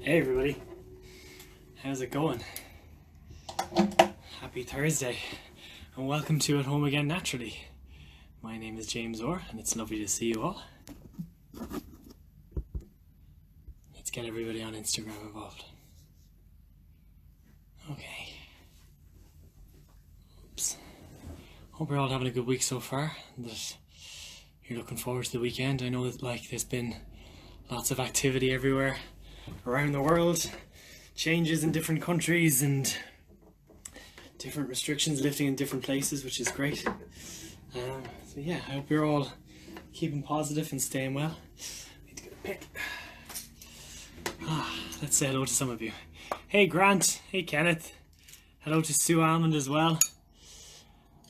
Hey everybody, how's it going? Happy Thursday and welcome to At Home Again Naturally. My name is James Orr and it's lovely to see you all. Let's get everybody on Instagram involved. Okay. Oops. Hope you're all having a good week so far and that you're looking forward to the weekend. I know that there's been lots of activity everywhere around the world, changes in different countries and different restrictions lifting in different places, which is great. So yeah, I hope you're all keeping positive and staying well. Need to get a pick. Let's say hello to some of you. Hey Grant, hey Kenneth, hello to Sue Almond as well.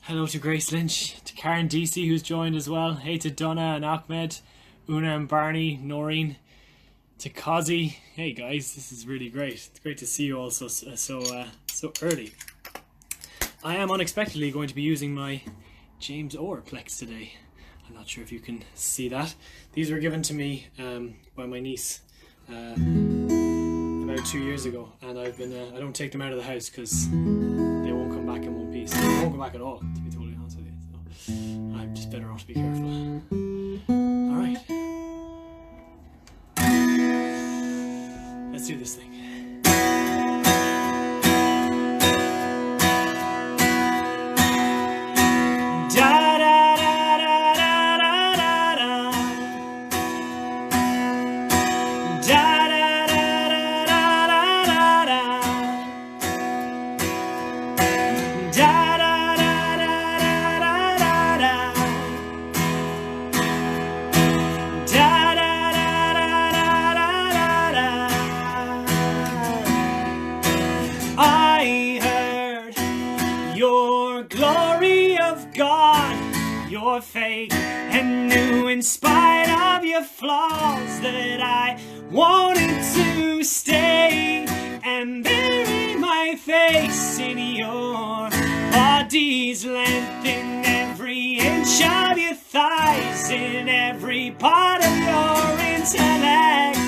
Hello to Grace Lynch, to Karen DC who's joined as well. Hey to Donna and Ahmed, Una and Barney, Noreen, to Kazi. Hey guys, this is really great. It's great to see you all so early. I am unexpectedly going to be using my James Orr Plex today. I'm not sure if you can see that. These were given to me by my niece about 2 years ago, and I've been I don't take them out of the house because they won't come back in one piece. They won't come back at all, to be totally honest with you. So I'm just better off to be careful. All right. Let's do this thing. You're fake and new in spite of your flaws, that I wanted to stay and bury my face in your body's length, in every inch of your thighs, in every part of your intellect.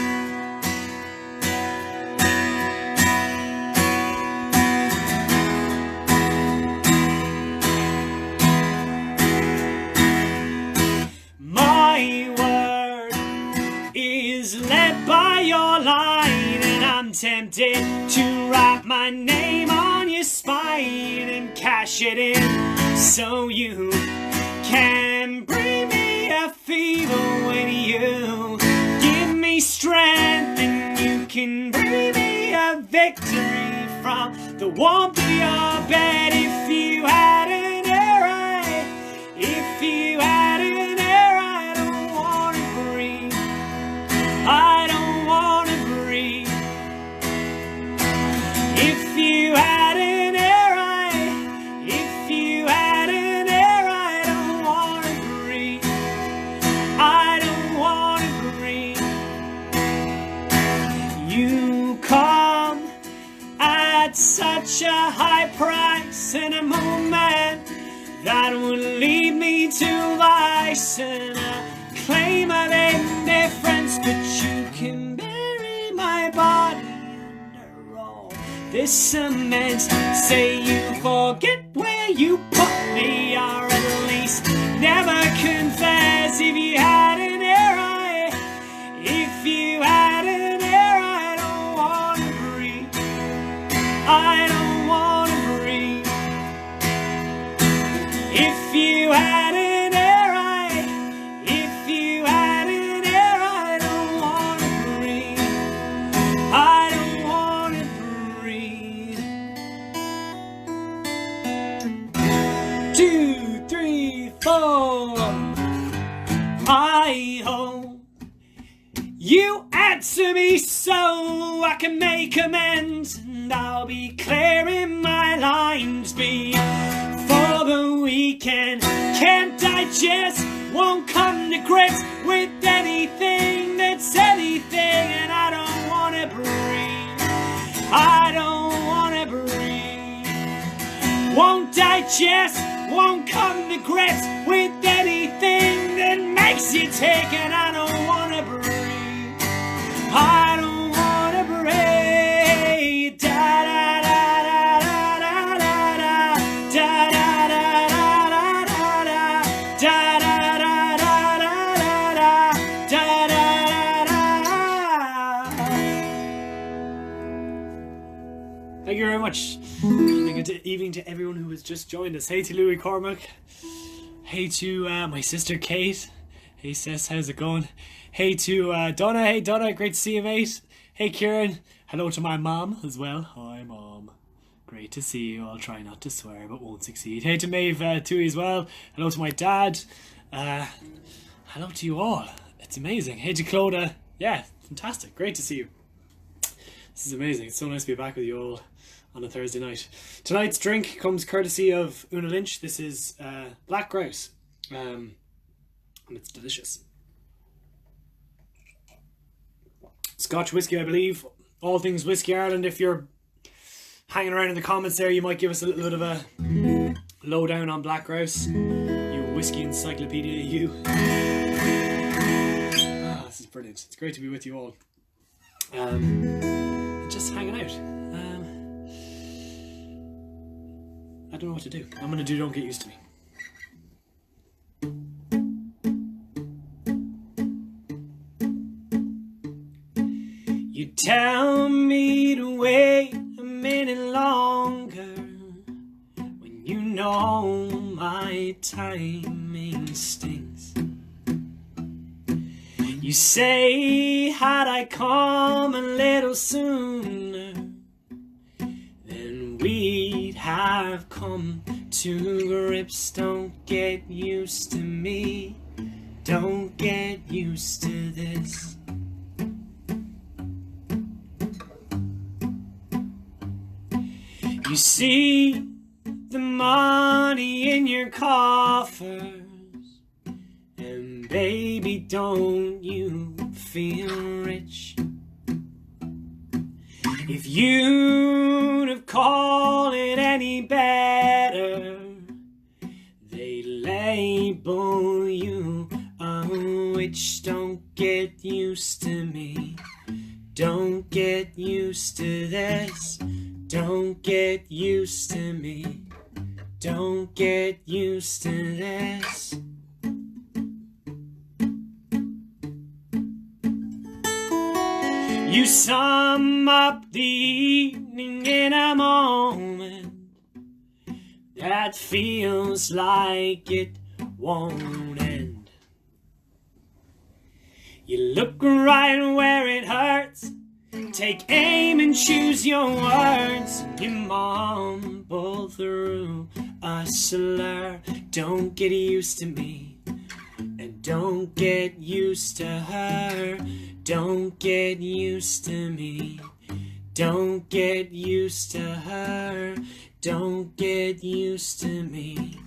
By your line, and I'm tempted to write my name on your spine and cash it in so you can bring me a fever when you give me strength, and you can bring me a victory from the warmth of your bed. If you had an air, if you had an air, I don't want to breathe. I don't want to breathe. If you had an air, if you had an air, I don't want to breathe. I don't want to breathe. You come at such a high price in a moment that would lead me to vice and a claim of indifference, but you can bury my body under all this cement. Say you forget where you put me, or at least never confess. If you had an air, if you had an air, I don't want to breathe. I don't want to breathe. If you had an I hope you answer me so I can make amends, and I'll be clearing my lines before the weekend. Can't digest, won't come to grips with anything that's anything, and I don't want to breathe. I don't want to breathe. Won't digest, won't come to grips with anything that makes you tick, and I don't want to breathe. I don't want to breathe. Thank you very much. And good evening to everyone who has just joined us. Hey to Louis Cormac. Hey to my sister Kate. Hey Sis, how's it going? Hey to Donna. Hey Donna, great to see you, mate. Hey Kieran. Hello to my mom as well. Hi mom. Great to see you. I'll try not to swear but won't succeed. Hey to Maeve too as well. Hello to my dad. Hello to you all. It's amazing. Hey to Clodagh. Yeah, fantastic. Great to see you. This is amazing. It's so nice to be back with you all on a Thursday night. Tonight's drink comes courtesy of Una Lynch. This is Black Grouse. And it's delicious. Scotch whiskey, I believe. All things Whiskey Ireland. If you're hanging around in the comments there, you might give us a little bit of a lowdown on Black Grouse. You whiskey encyclopedia, you. This is brilliant. It's great to be with you all. Just hanging out. I don't know what to do. I'm gonna do Don't Get Used to Me. You tell me to wait a minute longer when you know my timing stinks. You say, had I come a little sooner, then we'd have come to grips. Don't get used to me. Don't get used to this. You see the money in your coffers, and baby, don't you feel rich? If you'd have called it any better, they label you a witch. Don't get used to me. Don't get used to this. Don't get used to me. Don't get used to this. You sum up the evening in a moment that feels like it won't end. You look right where it hurts, take aim and choose your words. You mumble through a slur. Don't get used to me, and don't get used to her. Don't get used to me. Don't get used to her. Don't get used to me.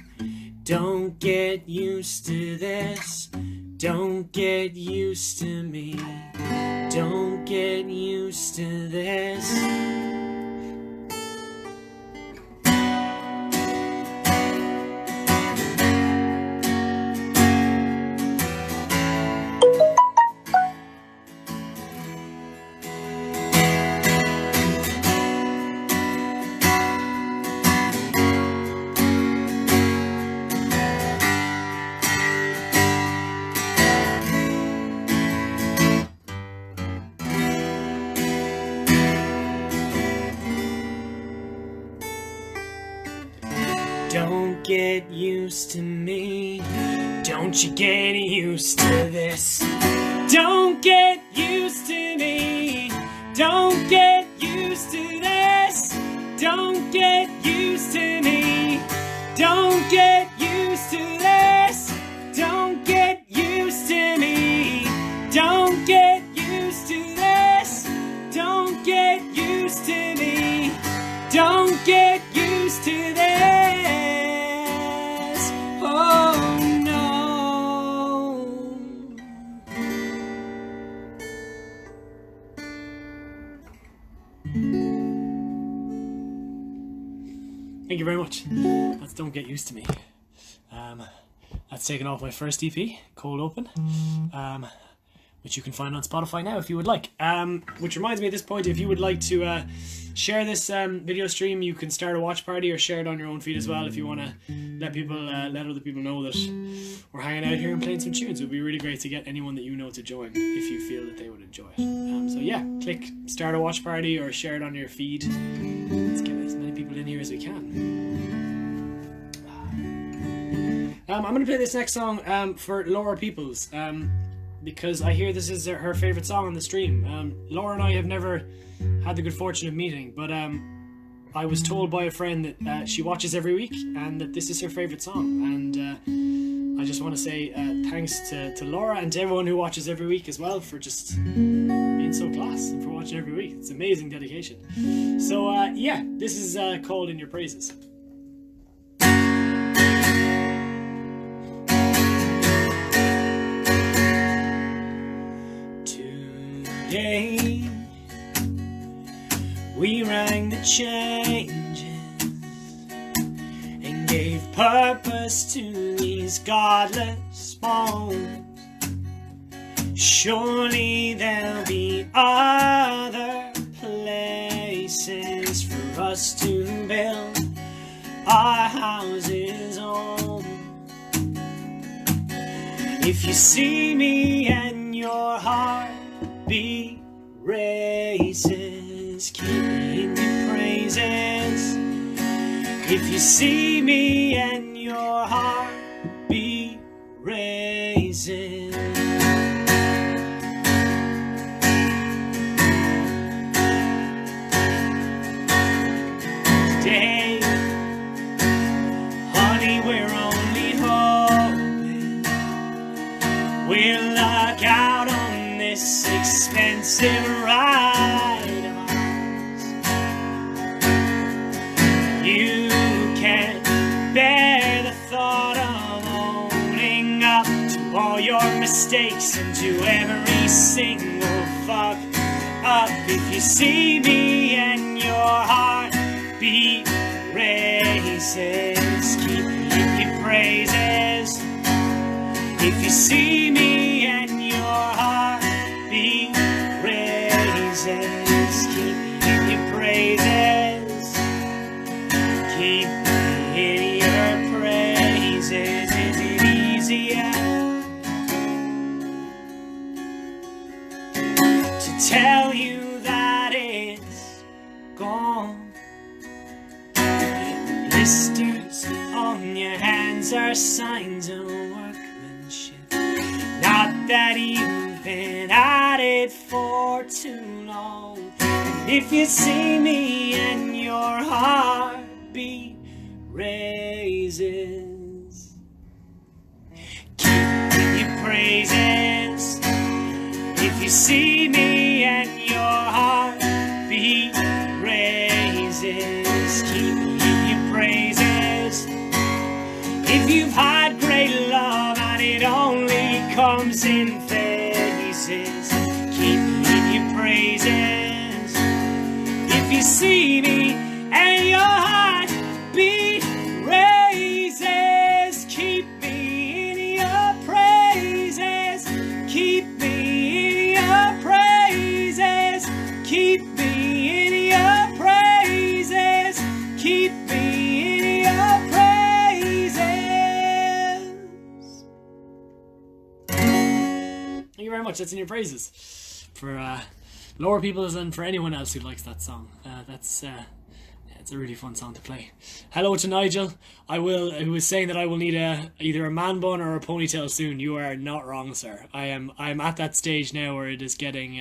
Don't get used to this. Don't get used to me. Don't get used to this. Don't get used to me. Don't you get used to this. Don't get used to me. Don't get used to this. Don't get used to me. Don't get used to this. Don't get used to me. Don't get used to this. Don't get used to me. Don't get used to this. Oh no. Thank you very much. That's Don't Get Used to Me. That's taken off my first EP, Cold Open, which you can find on Spotify now if you would like. Which reminds me at this point, if you would like to share this video stream. You can start a watch party or share it on your own feed as well if you want to let other people know that we're hanging out here and playing some tunes. It would be really great to get anyone that you know to join if you feel that they would enjoy it. So yeah, click start a watch party or share it on your feed. Let's get as many people in here as we can. I'm going to play this next song for Laura Peoples because I hear this is her favourite song on the stream. Laura and I have never had the good fortune of meeting, but I was told by a friend that she watches every week and that this is her favourite song, and I just want to say thanks to Laura and to everyone who watches every week as well for just being so class and for watching every week. It's amazing dedication. So yeah, this is called In Your Praises. Today we rang the changes and gave purpose to these godless bones. Surely there'll be other places for us to build our houses on. If you see me and your heart beat races, keep me in your praises. If you see me and your heart beat races. Today, honey, we're only hoping we'll luck out on this expensive ride of ours. You can't bear the thought of owning up to all your mistakes and to every single fuck up. If you see me and your heart beat races, keep your praises. If you see me and your heart beat raises, keep your praises. Keep me in your praises. Is it easier to tell you that it's gone? Blisters on your hands are signs of workmanship. Not that you've been at it for too long. And if you see me and your heart beat raises, keep your praises. If you see me and your heart beat raises, keep your praises. If you've had great love and it only comes in phases, keep your praises. If you see me and your heart beat raises, keep me in your praises. Keep me in your praises. Keep me in your praises. Keep me in your praises. Thank you very much. That's In Your Praises for Laura Peoples and for anyone else who likes that song. It's a really fun song to play. Hello to Nigel. Who was saying that I will need either a man bun or a ponytail soon. You are not wrong, sir. I'm at that stage now where it is getting.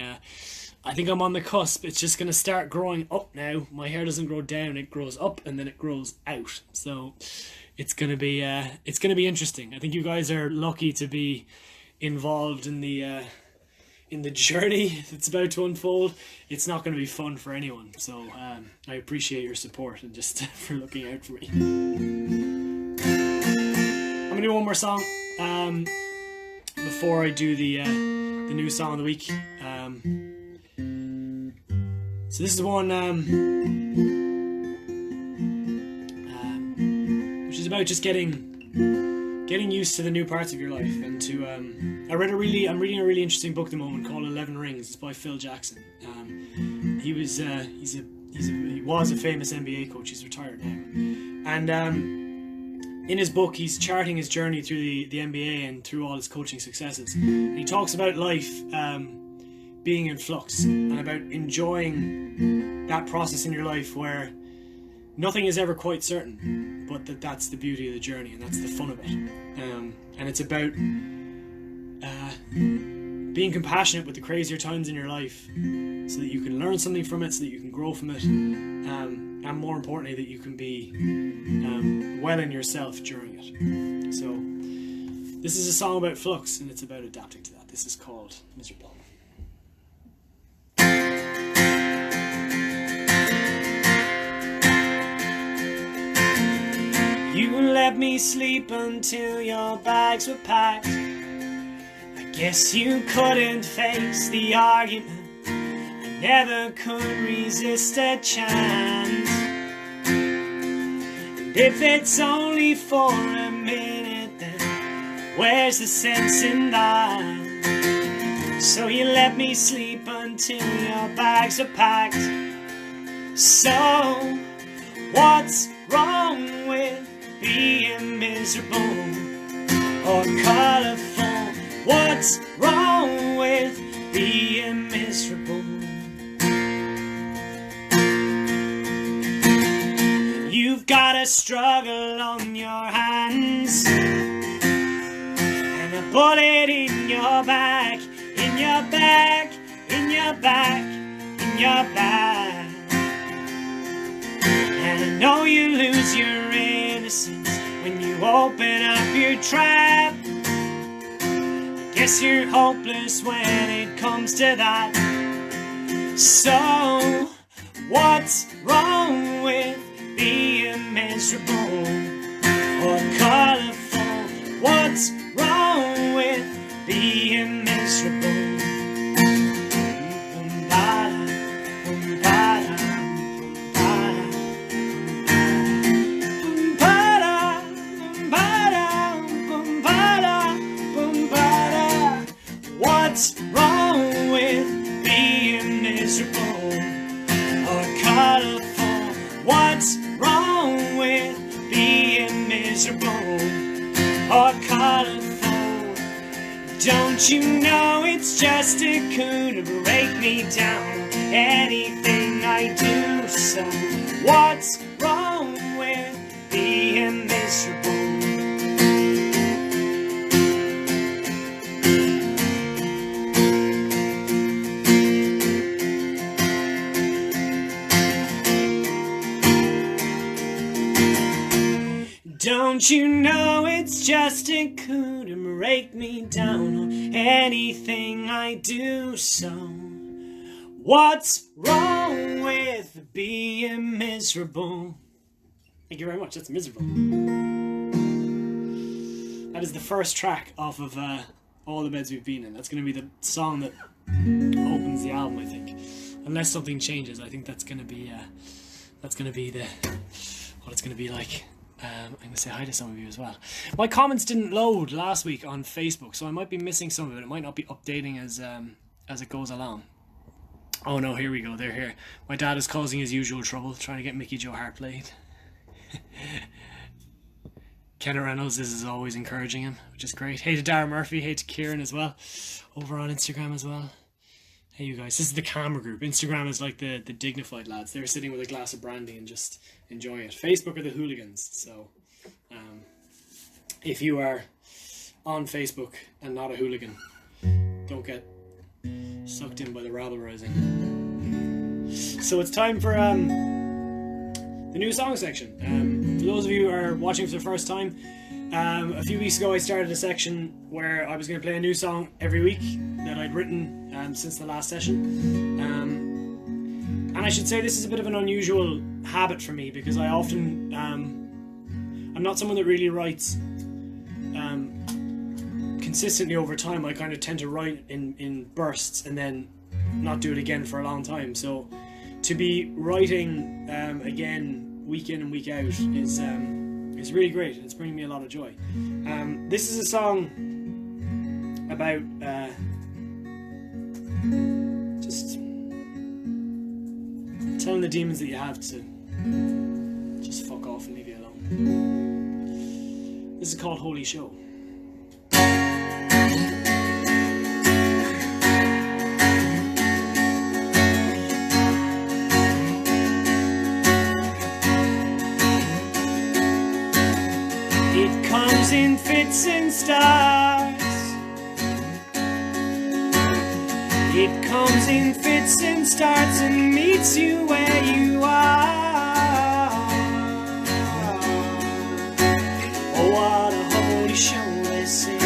I think I'm on the cusp. It's just gonna start growing up now. My hair doesn't grow down; it grows up and then it grows out. So it's gonna be interesting. I think you guys are lucky to be involved in the journey that's about to unfold. It's not going to be fun for anyone, so I appreciate your support and just for looking out for me. I'm going to do one more song before I do the new song of the week. So this is one which is about just getting used to the new parts of your life, and to I'm reading a really interesting book at the moment called 11 Rings. It's by Phil Jackson. He's he was a famous NBA coach. He's retired now, and in his book he's charting his journey through the NBA and through all his coaching successes. And he talks about life being in flux and about enjoying that process in your life where nothing is ever quite certain, but that's the beauty of the journey and that's the fun of it. And it's about being compassionate with the crazier times in your life so that you can learn something from it, so that you can grow from it, and more importantly that you can be well in yourself during it. So this is a song about flux and it's about adapting to that. This is called Miserable. You let me sleep until your bags were packed. I guess you couldn't face the argument. I never could resist a chance. And if it's only for a minute, then where's the sense in that? So you let me sleep until your bags are packed. So what's wrong with being miserable or colorful? What's wrong with being miserable? You've got a struggle on your hands and a bullet in your back, in your back, in your back, in your back. And I know you lose your innocence when you open up your trap. I guess you're hopeless when it comes to that. So what's wrong with being miserable or colorful? What's wrong with being miserable? What's wrong with being miserable or colorful? What's wrong with being miserable or colorful? Don't you know it's just a coup to break me down? Anything I do, so what's wrong with being miserable? Don't you know it's just a coup to break me down on anything I do, so what's wrong with being miserable? Thank you very much, that's Miserable. That is the first track off of All the Beds We've Been In. That's going to be the song that opens the album, I think. Unless something changes, I think that's going to be what it's going to be like. I'm going to say hi to some of you as well. My comments didn't load last week on Facebook, so I might be missing some of it. It might not be updating as it goes along. Oh no, here we go, they're here. My dad is causing his usual trouble, trying to get Mickey Joe Hart played. Kenna Reynolds is as always encouraging him, which is great. Hey to Dara Murphy, hey to Kieran as well, over on Instagram as well. Hey you guys, this is the camera group. Instagram is like the dignified lads. They're sitting with a glass of brandy and just enjoying it. Facebook are the hooligans. So if you are on Facebook and not a hooligan, don't get sucked in by the rabble rising. So it's time for the new song section. For those of you who are watching for the first time, a few weeks ago I started a section where I was going to play a new song every week that I'd written since the last session. And I should say this is a bit of an unusual habit for me because I often, I'm not someone that really writes consistently over time. I kind of tend to write in bursts and then not do it again for a long time. So to be writing again week in and week out is really great. It's bringing me a lot of joy. This is a song about just Telling the demons that you have to just fuck off and leave you alone. This is called Holy Show. It comes in fits and starts. It comes in fits and starts and meets you where you are. Oh, what a holy show this is.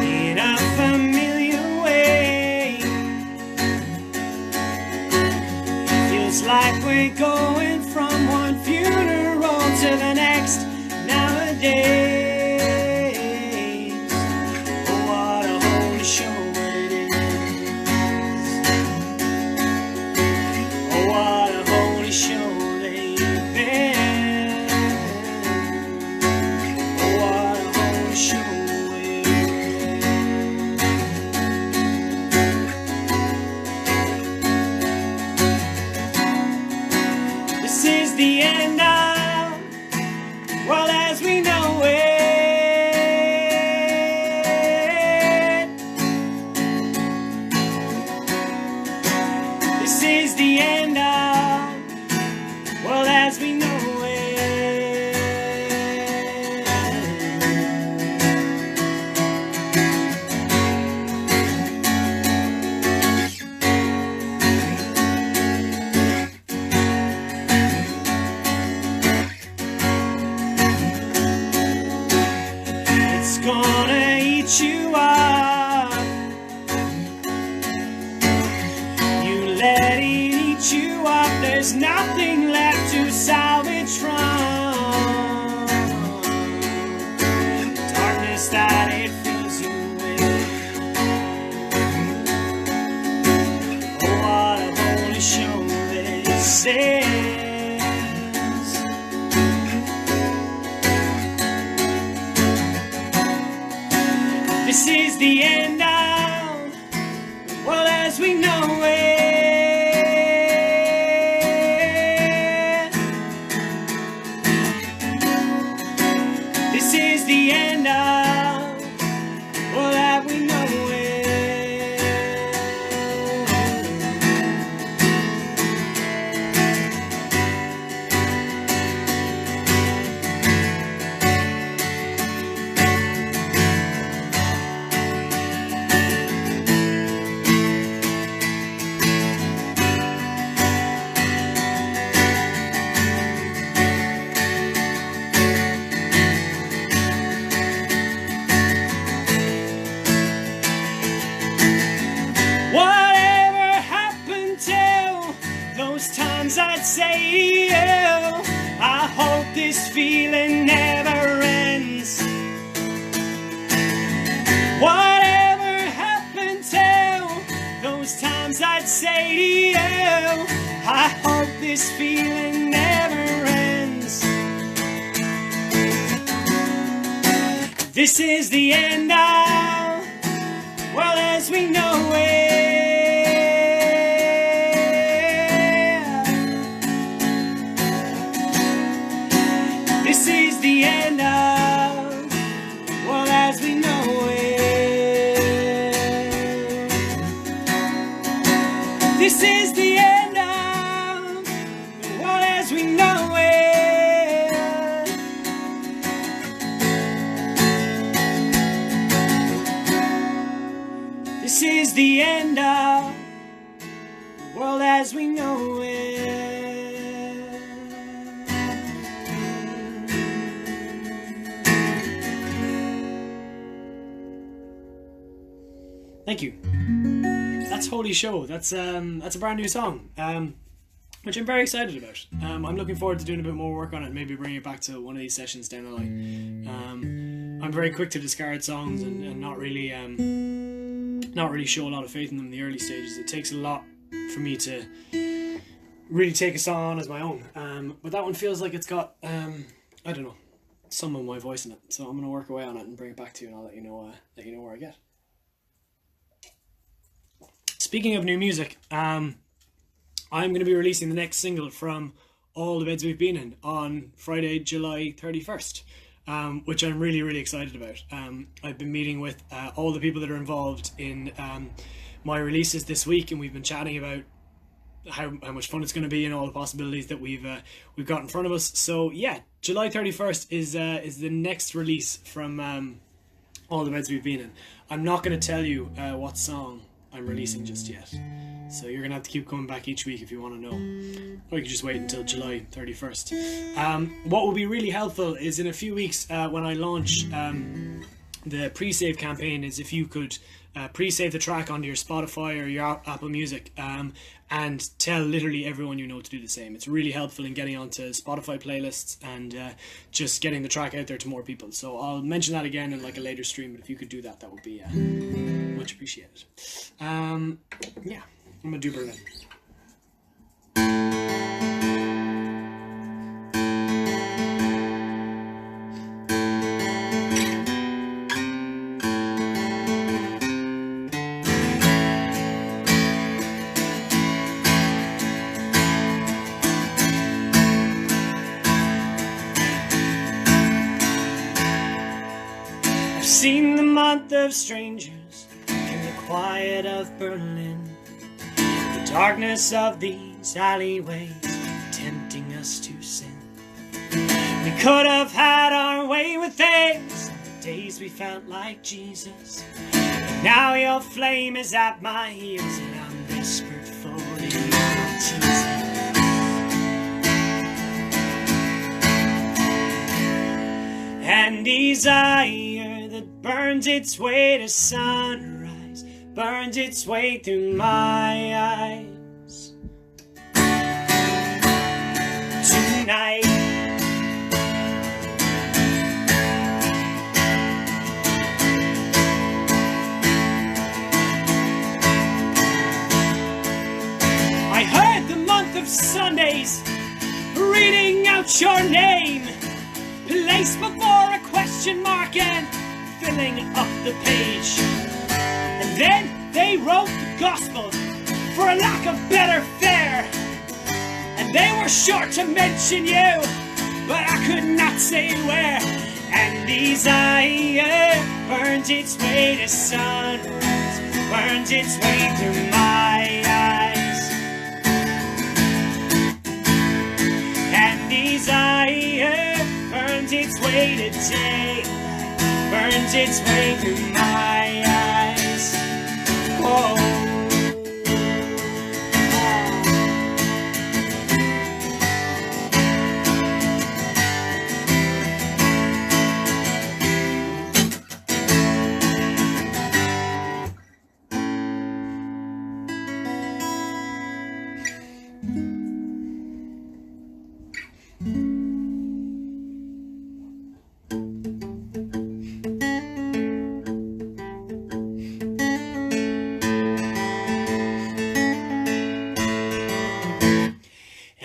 In a familiar way, feels like we're going from one funeral to the next nowadays. Oh, what a holy show it is. Oh, what a holy show they've been. Oh, what a holy show it is. This is the end of world as we know it. This is the end of world as we know it. It's gonna eat you up. You let it eat you up. There's nothing left to salvage from darkness that it fills you with. Oh, what a holy show this is. This is the end of the world as we know it. This is the end of the world as we know it. Whatever happened to those times I'd say to you, I hope this feeling never ends. Whatever happened to those times I'd say to you, I hope this feeling never ends. This is the end of the world as we know it. This is the end of the world as we know it. This is the end of the world as we know it. This is the end of the world as we know it. Thank you. That's Holy Show. That's a brand new song, which I'm very excited about. I'm looking forward to doing a bit more work on it, maybe bringing it back to one of these sessions down the line. I'm very quick to discard songs and not really show a lot of faith in them in the early stages. It takes a lot for me to really take a song on as my own. But that one feels like it's got I don't know, some of my voice in it. So I'm gonna work away on it and bring it back to you, and I'll let you know where I get. speaking of new music, I'm going to be releasing the next single from All the Beds We've Been In on Friday, July 31st, which I'm really, really excited about. I've been meeting with all the people that are involved in my releases this week, and we've been chatting about how much fun it's going to be and all the possibilities that we've got in front of us. So yeah, July 31st is the next release from All the Beds We've Been In. I'm not going to tell you what song I'm releasing just yet, so you're gonna have to keep coming back each week if you want to know, or you can just wait until July 31st. What will be really helpful is in a few weeks when I launch the pre-save campaign, is if you could pre-save the track onto your Spotify or your Apple Music, and tell literally everyone you know to do the same. It's really helpful in getting onto Spotify playlists and just getting the track out there to more people. So I'll mention that again in like a later stream, but if you could do that, that would be much appreciated. Yeah, I'm gonna do Berlin. I've seen the month of strangers in the quiet of Berlin, the darkness of these alleyways tempting us to sin. We could have had our way with things on the days we felt like Jesus, but now your flame is at my heels and I'm desperate for you, Jesus. And desire that burns its way to sunrise burns its way through my eyes tonight. I heard the month of Sundays reading out your name, placed before a question mark and filling up the page. And then they wrote the gospel for a lack of better fare, and they were sure to mention you, but I could not say where. And desire burns its way to sunrise, burns its way through my eyes. And desire burns its way to daylight, burns its way through my eyes. Oh.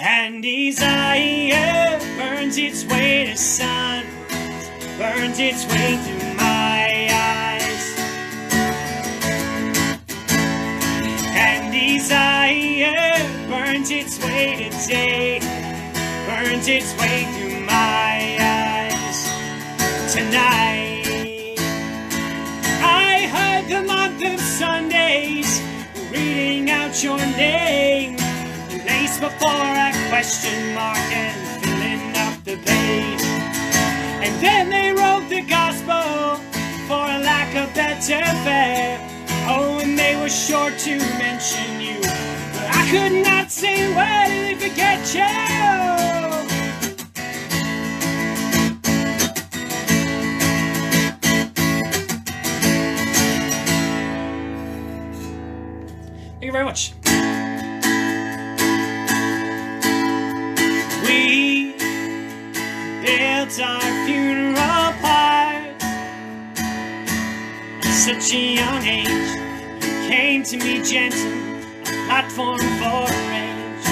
And desire burns its way to sunrise, burns its way through my eyes. And desire burns its way to day, burns its way through my eyes tonight. I heard the month of Sundays reading out your name, placed before a question mark and filling up the page. And then they wrote the gospel for a lack of better fare. Oh, and they were sure to mention you, but I could not say where did they forget you. Thank you very much. We built our funeral pyre at such a young age. You came to me gentle, a platform for rage.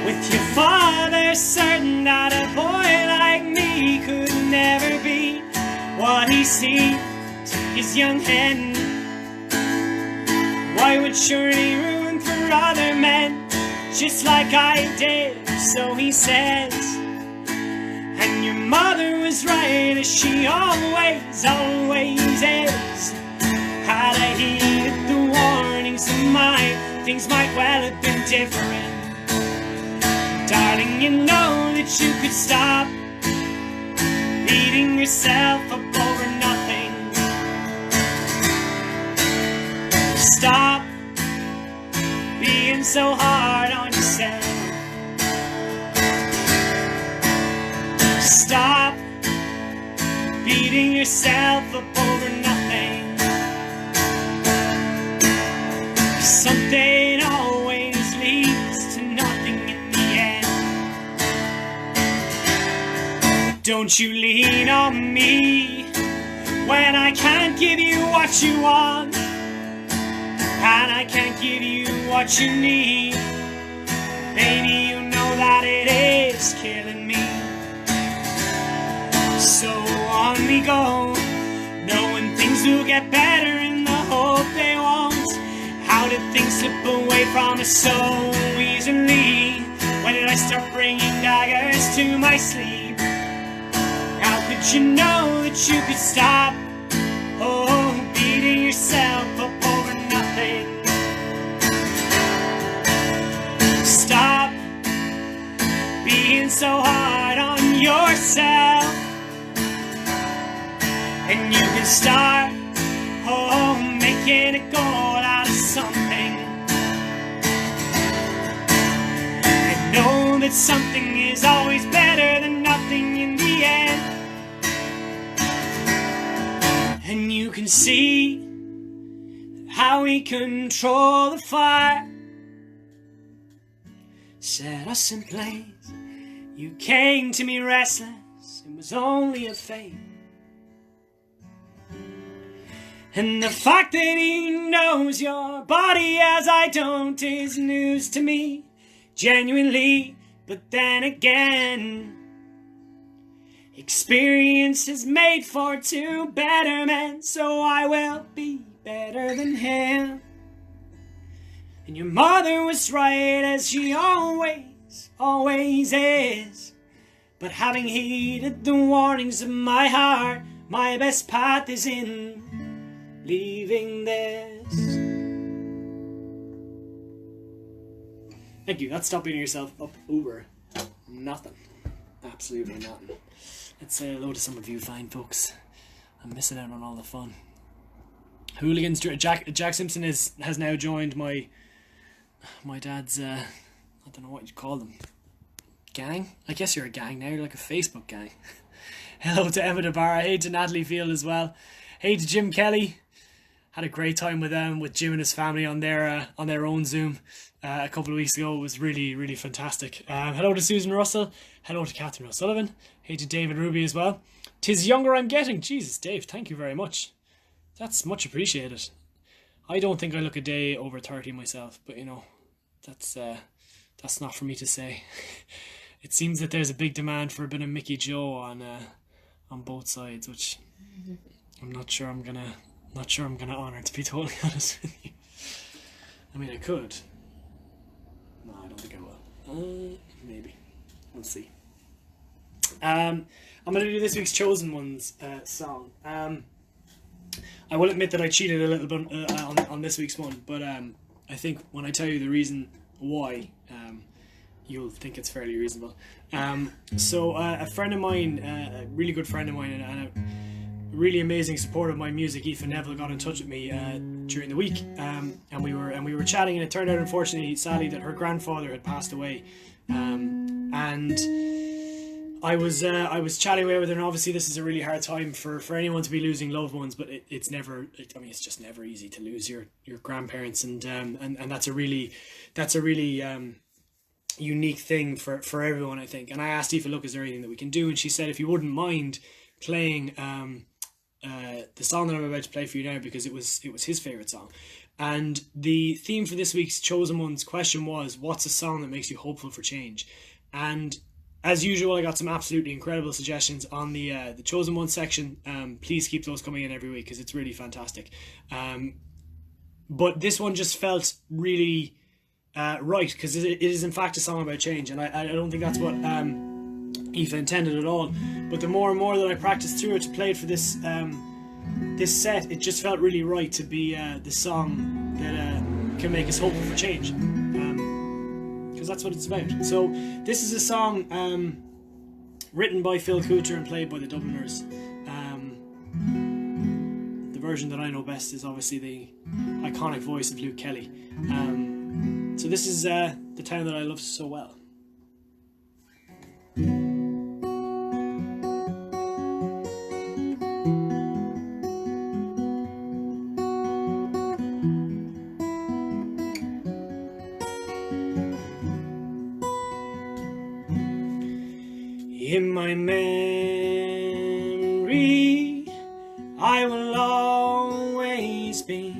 With your father certain that a boy like me could never be what he seemed to his young head. I would surely ruin for other men, just like I did, so he says. And your mother was right, as she always, always is. Had I heeded the warnings of mine, things might well have been different. Darling, you know that you could stop beating yourself up over nothing. Stop being so hard on yourself. Stop beating yourself up over nothing. Something always leads to nothing in the end. Don't you lean on me when I can't give you what you want, and I can't give you what you need. Baby, you know that it is killing me. So on we go, knowing things will get better in the hope they won't. How did things slip away from us so easily? When did I start bringing daggers to my sleep? How could you know that you could stop, oh, beating yourself up over nothing? Stop being so hard on yourself, and you can start, oh, making a goal out of something. And know that something is always better than nothing in the end. And you can see how we control the fire, set us in place. You came to me restless, it was only a fate. And the fact that he knows your body as I don't is news to me, genuinely. But then again, experience is made for two better men, so I will be better than him. And your mother was right, as she always, always is. But having heeded the warnings of my heart, my best path is in leaving this. Thank you. That's stop beating yourself up over nothing. Absolutely nothing. Let's say hello to some of you fine folks. I'm missing out on all the fun. Hooligans. Jack Simpson has now joined my dad's I don't know what you'd call them, gang. I guess you're a gang now. You're like a Facebook gang. Hello to Emma DeBarra. Hey to Natalie Field as well. Hey to Jim Kelly. Had a great time with them, with Jim and his family on their own Zoom a couple of weeks ago. It was really, really fantastic. Hello to Susan Russell. Hello to Catherine O'Sullivan. Hey to David Ruby as well. 'Tis younger I'm getting. Jesus, Dave, thank you very much. That's much appreciated. I don't think I look a day over 30 myself, but you know, that's not for me to say. It seems that there's a big demand for a bit of Mickey Joe on both sides, which I'm not sure I'm gonna honour, to be totally honest with you. I mean, I could. No, I don't think I will. Maybe. We'll see. I'm going to do this week's Chosen Ones song. I will admit that I cheated a little bit on this week's one, but I think when I tell you the reason why, you'll think it's fairly reasonable. So a friend of mine, a really good friend of mine, and a really amazing supporter of my music, Aoife Neville, got in touch with me during the week, and we were chatting, and it turned out, unfortunately, sadly, that her grandfather had passed away, and I was chatting away with her, and obviously this is a really hard time for anyone to be losing loved ones, but it's just never easy to lose your grandparents, and that's a really unique thing for everyone, I think. And I asked Aoife, look, is there anything that we can do? And she said, if you wouldn't mind playing the song that I'm about to play for you now, because it was his favourite song. And the theme for this week's Chosen Ones question was, what's a song that makes you hopeful for change? And as usual, I got some absolutely incredible suggestions on the Chosen Ones section. Please keep those coming in every week, because it's really fantastic. but this one just felt really right, because it is in fact a song about change, and I don't think that's what Aoife intended at all. But the more and more that I practiced through it to play it for this this set, it just felt really right to be the song that can make us hopeful for change, because that's what it's about. So this is a song written by Phil Coulter and played by the Dubliners. The version that I know best is obviously the iconic voice of Luke Kelly. So this is the town that I love so well. In my memory, I will always be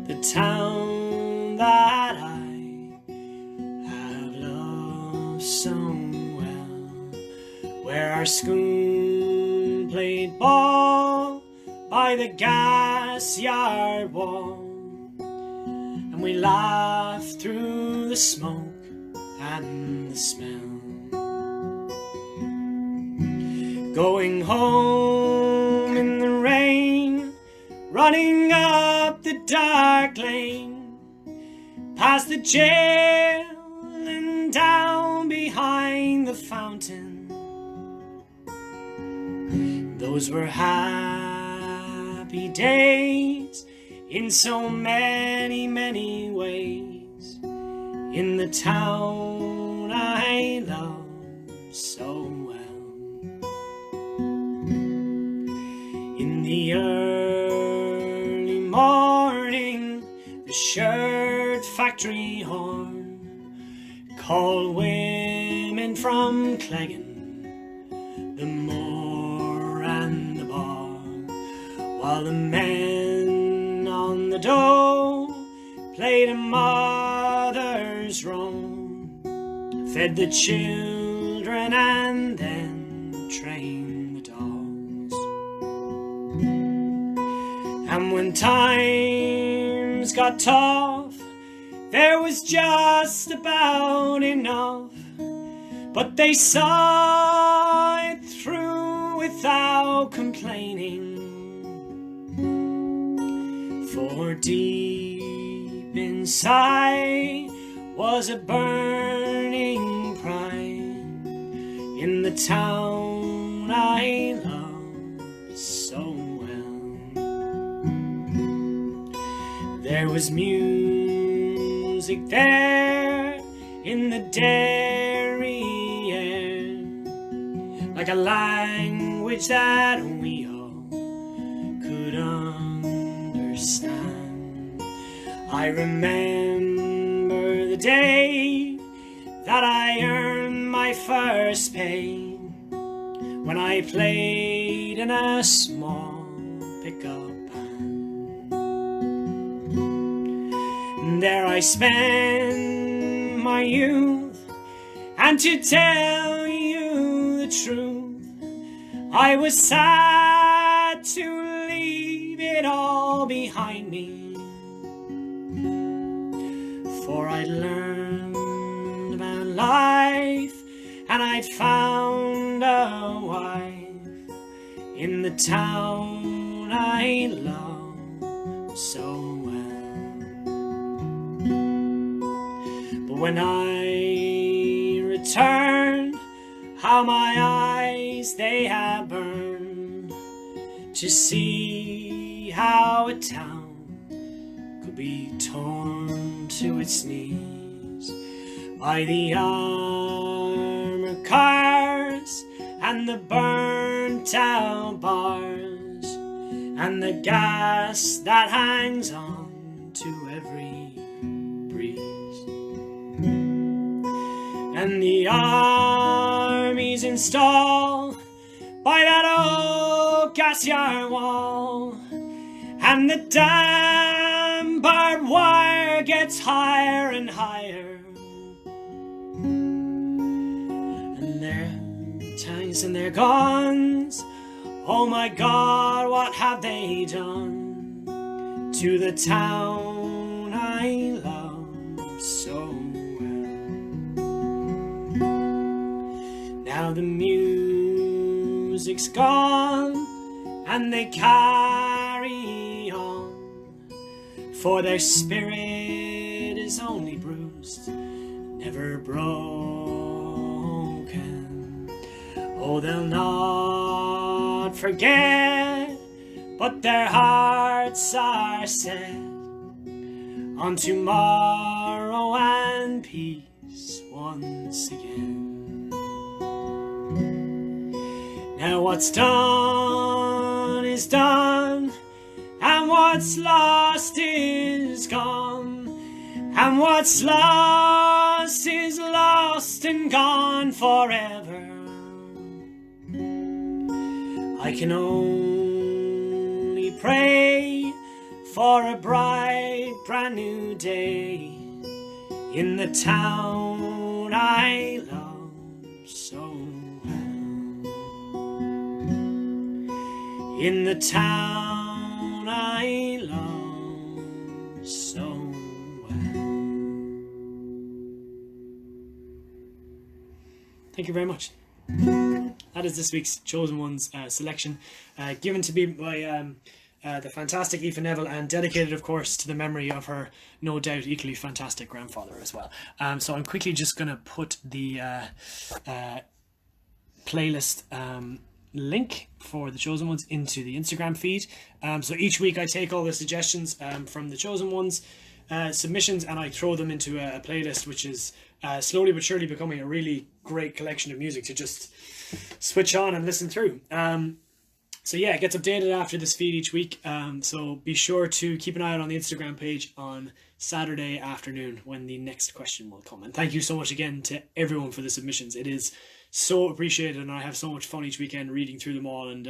the town that I have loved so well, where our school played ball by the gas yard wall, and we laughed through the smoke and the smell. Going home in the rain, running up the dark lane, past the jail and down behind the fountain. Those were happy days in so many, many ways, in the town I love so well. In the early morning, the shirt factory horn called women from Cleggan, the moor and the bar, while the men on the dole played a mother's role, fed the children and then trained the dogs. And when times got tough, there was just about enough, but they saw it through without complaining. For deep inside was a burning pride in the town I love so well. There was music there in the dairy air, like a language that we all could understand. I remember the day that I earned my first pay, when I played in a small pickup band. And there I spent my youth, and to tell you the truth, I was sad to leave it all behind me, for I'd learned about life and I'd found a wife in the town I love so well. But when I returned, how my eyes they have burned, to see how a town could be torn to its knees by the armored cars and the burnt out bars, and the gas that hangs on to every breeze, and the armies installed by that old gas yard wall, and the damn barbed wire gets higher and higher, and their tanks and their guns, oh my God, what have they done to the town I love so well. Now the music's gone and they carry on, for their spirit is only bruised, never broken. Oh, they'll not forget, but their hearts are set on tomorrow and peace once again. Now what's done is done, and what's lost is gone, and what's lost is lost and gone forever. I can only pray for a bright, brand new day in the town I love so well. In the town I love so well. Thank you very much. That is this week's Chosen Ones selection, given to me by the fantastic Aoife Neville, and dedicated, of course, to the memory of her no doubt equally fantastic grandfather as well. So I'm quickly just going to put the playlist link for the Chosen Ones into the Instagram feed. So each week I take all the suggestions from the Chosen Ones submissions, and I throw them into a playlist, which is slowly but surely becoming a really great collection of music to just switch on and listen through. So yeah, it gets updated after this feed each week. So be sure to keep an eye out on the Instagram page on Saturday afternoon when the next question will come. And thank you so much again to everyone for the submissions. It is so appreciated, and I have so much fun each weekend reading through them all and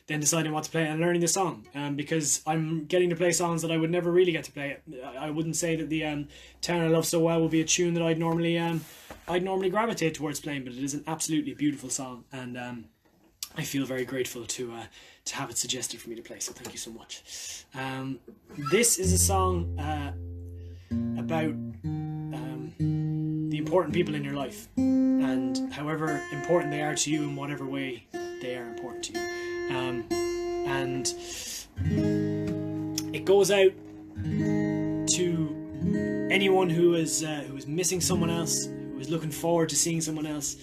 then deciding what to play and learning the song. Because I'm getting to play songs that I would never really get to play. I wouldn't say that the Town I Love So Well would be a tune that I'd normally gravitate towards playing, but it is an absolutely beautiful song, and I feel very grateful to have it suggested for me to play, so thank you so much. This is a song about the important people in your life, and however important they are to you in whatever way they are important to you. And it goes out to anyone who is missing someone else, who is looking forward to seeing someone else,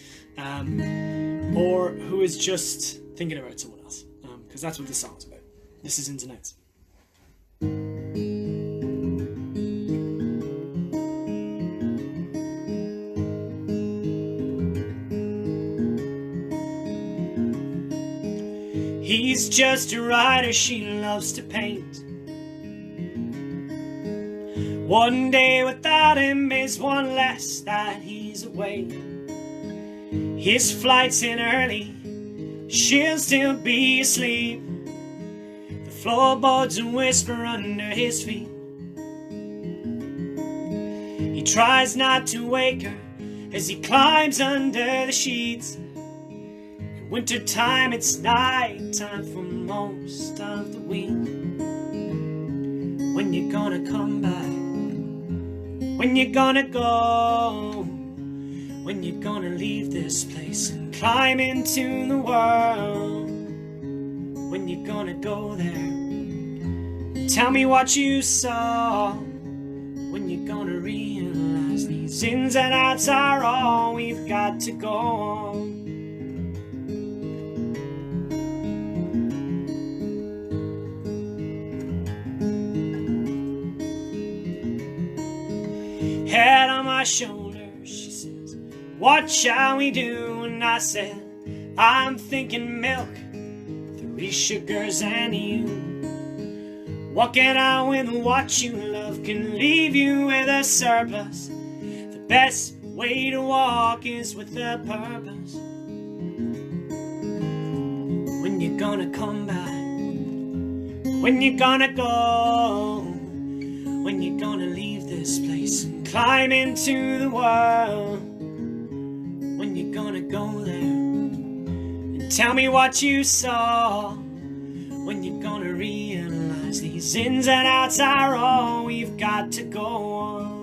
or who is just thinking about someone else, because that's what this song's about. This is Ins and Outs. He's just a writer, she loves to paint. One day without him is one less that he's away. His flight's in early, she'll still be asleep. The floorboards whisper under his feet. He tries not to wake her as he climbs under the sheets. In wintertime it's night time for most of the week. When you gonna come back? When you gonna go? When you gonna leave this place and climb into the world? When you gonna go there and tell me what you saw? When you gonna realize these ins and outs are all we've got to go on? Head on my shoulder, she says, what shall we do? And I said, I'm thinking milk, 3 sugars and you. Walking out with what you love can leave you with a surplus. The best way to walk is with a purpose. When you gonna come back? When you gonna go? When you gonna leave this place and climb into the world? When you gonna go there and tell me what you saw? When you're gonna realize these ins and outs are all we've got to go on.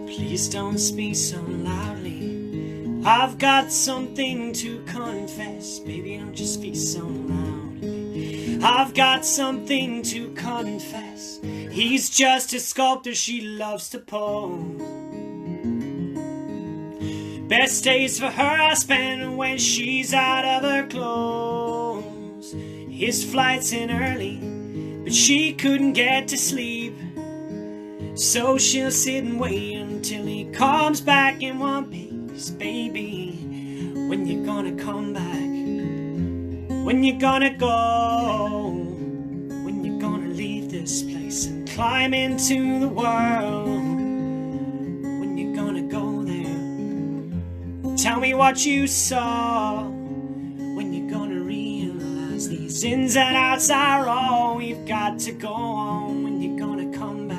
Please don't speak so loudly. I've got something to confess. Baby, don't just speak so loudly. I've got something to confess. He's just a sculptor, she loves to pose. Best days for her I spend when she's out of her clothes. His flight's in early, but she couldn't get to sleep. So she'll sit and wait until he comes back in one piece. Baby, when you gonna come back? When you gonna go? When you gonna leave this place and climb into the world? When you gonna go there? Tell me what you saw. When you gonna realize these ins and outs are all we've got to go on? When you gonna come back?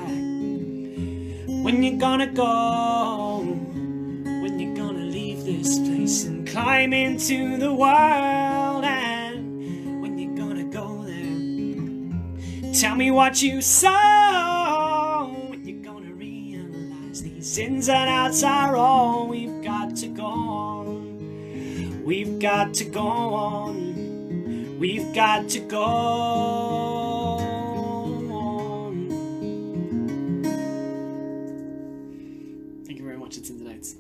When you gonna go? When you gonna leave this place and climb into the world? And when you gonna go there? Tell me what you saw. When you gonna realize these ins and outs are all we've got to go on? We've got to go on. We've got to go. It's in the notes.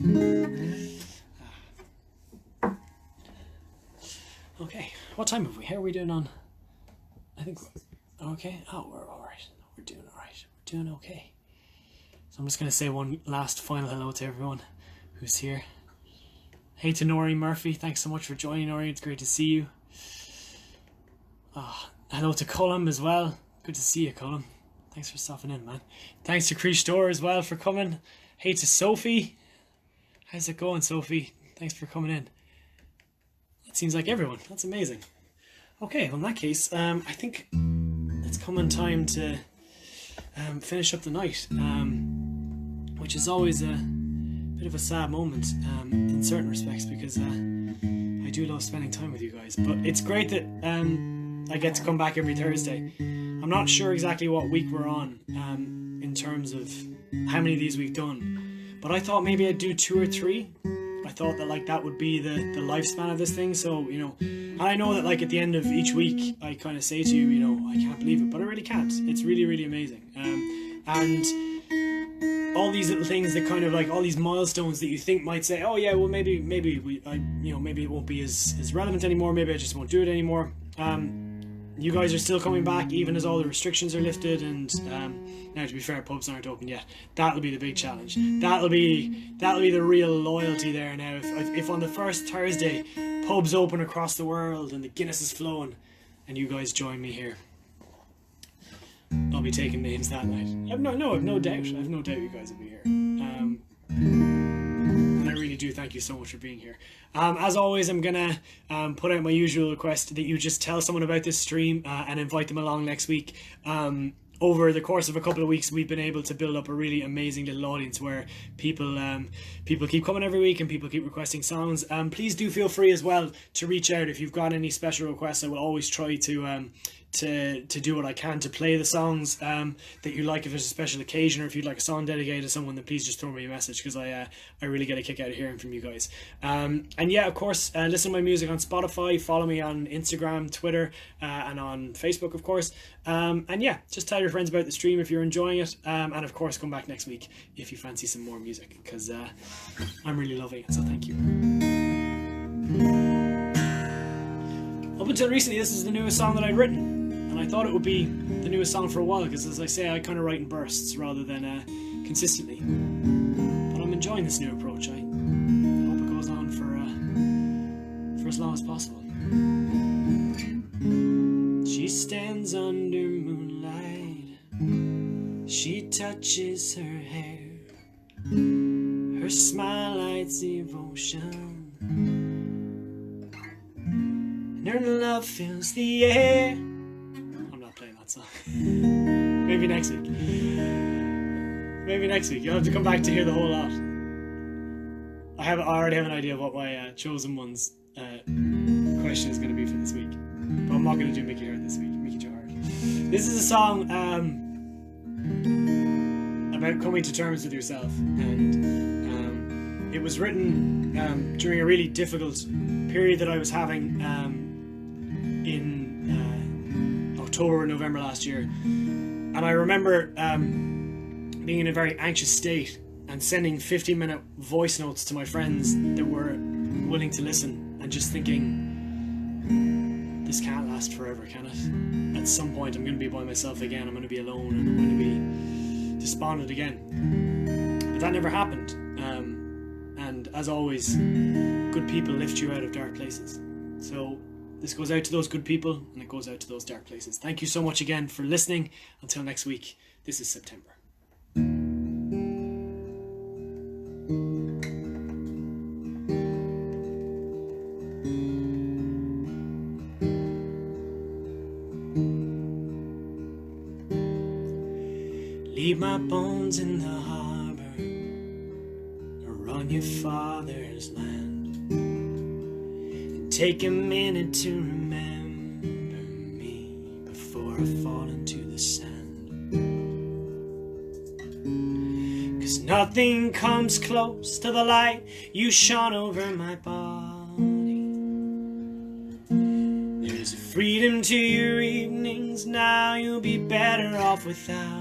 Okay, what time have we? How are we doing on? I think we're okay. Oh, we're all right. We're doing all right. We're doing okay. So I'm just going to say one last final hello to everyone who's here. Hey to Nori Murphy. Thanks so much for joining, Nori. It's great to see you. Hello to Colum as well. Good to see you, Colum. Thanks for stopping in, man. Thanks to Creech Store as well for coming. Hey to Sophie. How's it going, Sophie? Thanks for coming in. That seems like everyone. That's amazing. Okay, well in that case, I think it's coming time to finish up the night, which is always a bit of a sad moment in certain respects, because I do love spending time with you guys. But it's great that I get to come back every Thursday. I'm not sure exactly what week we're on in terms of how many of these we've done, but I thought maybe I'd do 2 or 3. I thought that like that would be the lifespan of this thing. So, you know, and I know that like at the end of each week I kind of say to you, you know, I can't believe it, but I really can't. It's really, really amazing. And all these little things that kind of like all these milestones that you think might say, oh yeah, well maybe maybe it won't be as relevant anymore, maybe I just won't do it anymore. You guys are still coming back even as all the restrictions are lifted, and now to be fair, pubs aren't open yet. That'll be the big challenge. That'll be the real loyalty there now. If on the first Thursday pubs open across the world and the Guinness is flowing and you guys join me here, I'll be taking names that night. I've no doubt. I have no doubt you guys will be here. And I really do thank you so much for being here. As always, I'm gonna put out my usual request that you just tell someone about this stream and invite them along next week. Over the course of a couple of weeks, we've been able to build up a really amazing little audience where people keep coming every week and people keep requesting songs. Please do feel free as well to reach out if you've got any special requests. I will always try to do what I can to play the songs that you like. If there's a special occasion or if you'd like a song dedicated to someone, then please just throw me a message, because I really get a kick out of hearing from you guys. And yeah, of course, listen to my music on Spotify, follow me on Instagram, Twitter, and on Facebook, of course. And yeah, just tell your friends about the stream if you're enjoying it, and of course come back next week if you fancy some more music, because I'm really loving it, so thank you. Up until recently, this is the newest song that I'd written. And I thought it would be the newest song for a while, because as I say, I kind of write in bursts rather than consistently. But I'm enjoying this new approach. I hope it goes on for as long as possible. stands under moonlight. She touches her hair. Her smile lights devotion, and her love fills the air. I'm not playing that song. Maybe next week. Maybe next week. You'll have to come back to hear the whole lot. I already have an idea of what my chosen one's question is going to be for this week. But I'm not going to do Mickey Hart this week. Mickey Joe Hart. This is a song about coming to terms with yourself, and it was written during a really difficult period that I was having in October or November last year. And I remember being in a very anxious state and sending 15-minute voice notes to my friends that were willing to listen, and just thinking, this can't last forever, can it? At some point I'm going to be by myself again, I'm going to be alone, and I'm going to be despondent again. But that never happened. And as always, good people lift you out of dark places. So this goes out to those good people, and it goes out to those dark places. Thank you so much again for listening. Until next week, this is September. Leave my bones in the harbor, or on your father's land, and take a minute to remember me before I fall into the sand. 'Cause nothing comes close to the light you shone over my body. There's a freedom to your evenings now, you'll be better off without.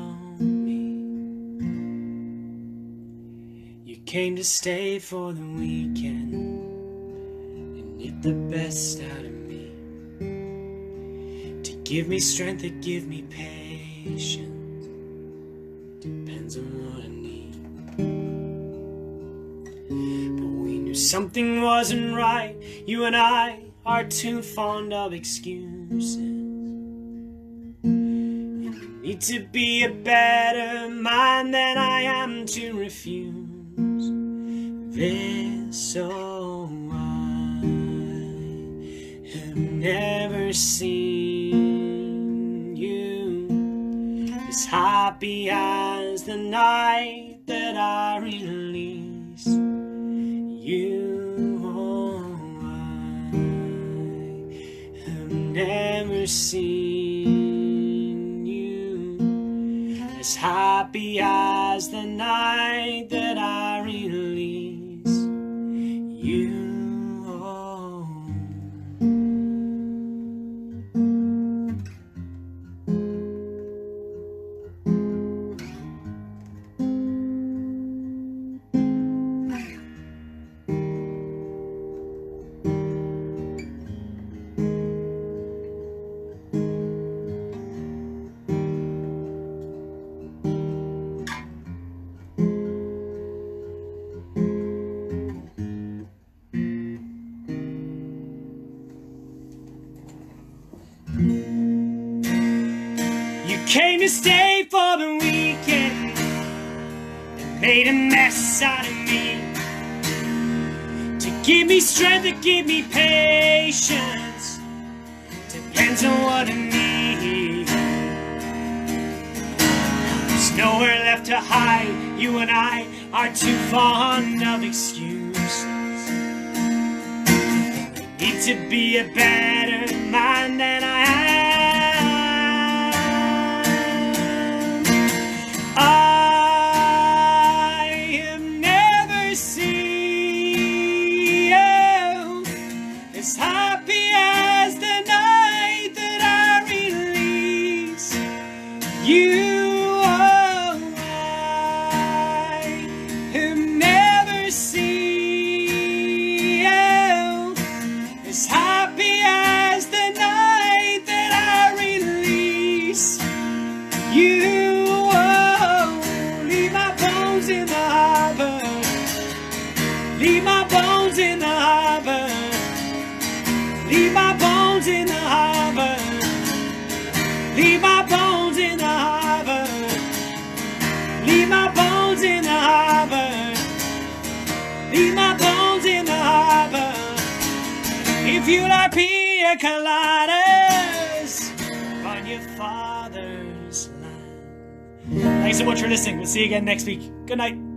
Came to stay for the weekend and get the best out of me, to give me strength, to give me patience, depends on what I need. But we knew something wasn't right, you and I are too fond of excuses, and you need to be a better man than I am to refuse this. So I have never seen you as happy as the night that I release you. Oh, I have never seen you as happy as the night that I release you. Oh. You came to stay for the weekend and made a mess out of me, to give me strength, to give me patience, depends on what I need. There's nowhere left to hide, you and I are too fond of excuses. Need to be a better man than I am. I have never seen you as happy as the night that I release you. Oh, I have never seen you as happy as the night Leave my bones in the harbor. Leave my bones in the harbor. Leave my bones in the harbor. If you like pina coladas on your father's land. Thanks so much for listening. We'll see you again next week. Good night.